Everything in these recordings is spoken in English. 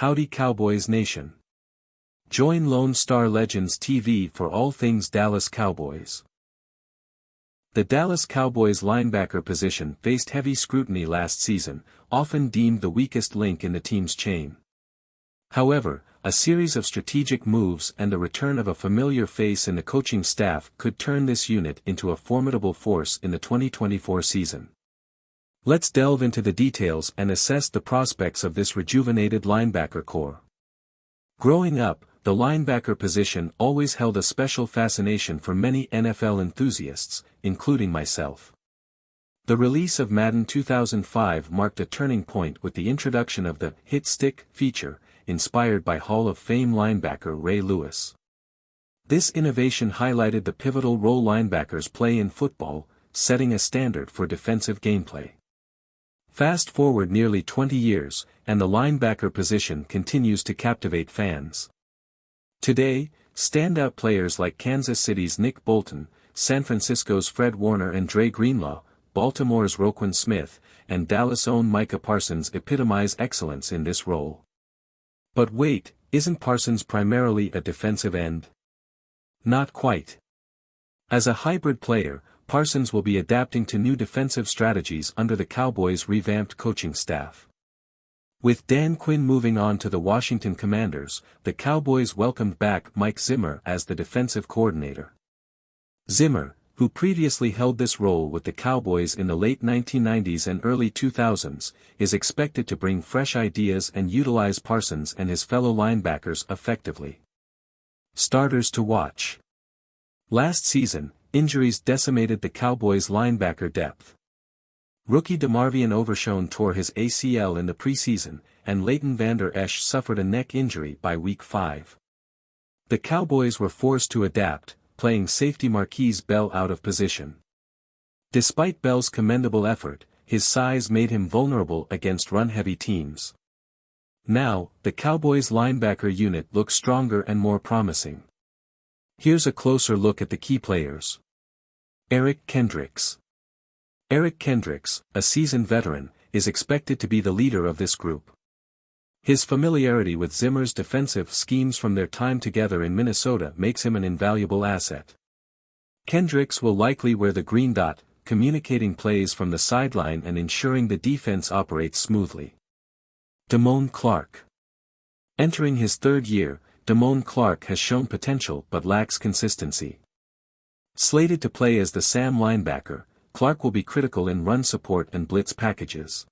Howdy Cowboys Nation. Join Lone Star Legends TV for all things Dallas Cowboys. The Dallas Cowboys linebacker position faced heavy scrutiny last season, often deemed the weakest link in the team's chain. However, a series of strategic moves and the return of a familiar face in the coaching staff could turn this unit into a formidable force in the 2024 season. Let's delve into the details and assess the prospects of this rejuvenated linebacker core. Growing up, the linebacker position always held a special fascination for many NFL enthusiasts, including myself. The release of Madden 2005 marked a turning point with the introduction of the hit stick feature, inspired by Hall of Fame linebacker Ray Lewis. This innovation highlighted the pivotal role linebackers play in football, setting a standard for defensive gameplay. Fast forward nearly 20 years, and the linebacker position continues to captivate fans. Today, standout players like Kansas City's Nick Bolton, San Francisco's Fred Warner and Dre Greenlaw, Baltimore's Roquan Smith, and Dallas' own Micah Parsons epitomize excellence in this role. But wait, isn't Parsons primarily a defensive end? Not quite. As a hybrid player, Parsons will be adapting to new defensive strategies under the Cowboys' revamped coaching staff. With Dan Quinn moving on to the Washington Commanders, the Cowboys welcomed back Mike Zimmer as the defensive coordinator. Zimmer, who previously held this role with the Cowboys in the late 1990s and early 2000s, is expected to bring fresh ideas and utilize Parsons and his fellow linebackers effectively. Starters to watch. Last season, injuries decimated the Cowboys' linebacker depth. Rookie DeMarvion Overshown tore his ACL in the preseason, and Leighton Vander Esch suffered a neck injury by Week 5. The Cowboys were forced to adapt, playing safety Marquise Bell out of position. Despite Bell's commendable effort, his size made him vulnerable against run-heavy teams. Now, the Cowboys' linebacker unit looks stronger and more promising. Here's a closer look at the key players. Eric Kendricks. Eric Kendricks, a seasoned veteran, is expected to be the leader of this group. His familiarity with Zimmer's defensive schemes from their time together in Minnesota makes him an invaluable asset. Kendricks will likely wear the green dot, communicating plays from the sideline and ensuring the defense operates smoothly. Damone Clark. Entering his third year, Damone Clark has shown potential but lacks consistency. Slated to play as the Sam linebacker, Clark will be critical in run support and blitz packages.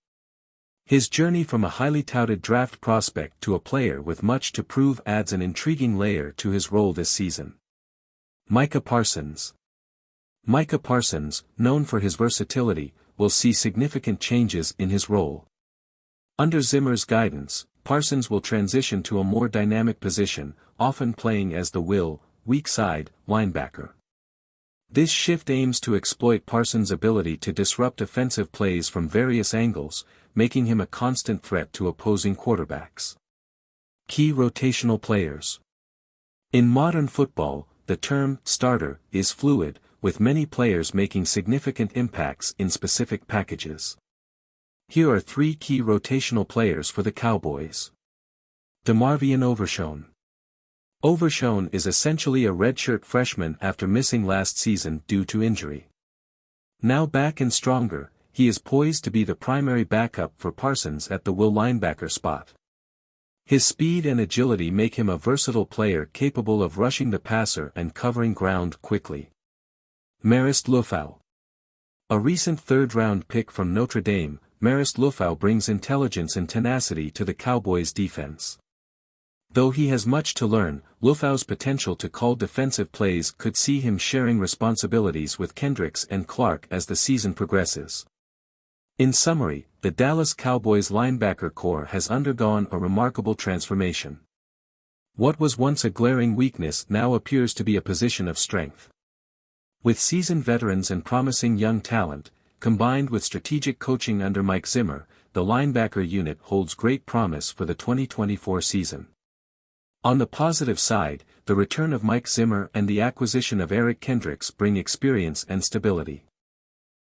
His journey from a highly touted draft prospect to a player with much to prove adds an intriguing layer to his role this season. Micah Parsons. Micah Parsons, known for his versatility, will see significant changes in his role. Under Zimmer's guidance, Parsons will transition to a more dynamic position, often playing as the weak side linebacker. This shift aims to exploit Parsons' ability to disrupt offensive plays from various angles, making him a constant threat to opposing quarterbacks. Key rotational players. In modern football, the term starter is fluid, with many players making significant impacts in specific packages. Here are three key rotational players for the Cowboys. DeMarvion Overshown. Overshown is essentially a redshirt freshman after missing last season due to injury. Now back and stronger, he is poised to be the primary backup for Parsons at the will linebacker spot. His speed and agility make him a versatile player capable of rushing the passer and covering ground quickly. Marist Liufau. A recent third-round pick from Notre Dame, Marist Liufau brings intelligence and tenacity to the Cowboys' defense. Though he has much to learn, Liufau's potential to call defensive plays could see him sharing responsibilities with Kendricks and Clark as the season progresses. In summary, the Dallas Cowboys linebacker core has undergone a remarkable transformation. What was once a glaring weakness now appears to be a position of strength. With seasoned veterans and promising young talent, combined with strategic coaching under Mike Zimmer, the linebacker unit holds great promise for the 2024 season. On the positive side, the return of Mike Zimmer and the acquisition of Eric Kendricks bring experience and stability.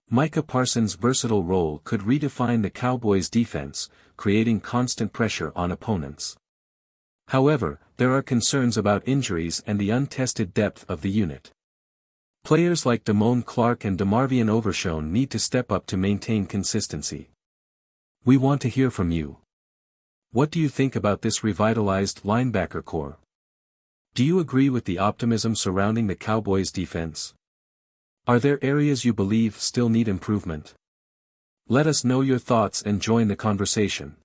Micah Parsons' versatile role could redefine the Cowboys' defense, creating constant pressure on opponents. However, there are concerns about injuries and the untested depth of the unit. Players like Damone Clark and DeMarvion Overshown need to step up to maintain consistency. We want to hear from you. What do you think about this revitalized linebacker core? Do you agree with the optimism surrounding the Cowboys' defense? Are there areas you believe still need improvement? Let us know your thoughts and join the conversation.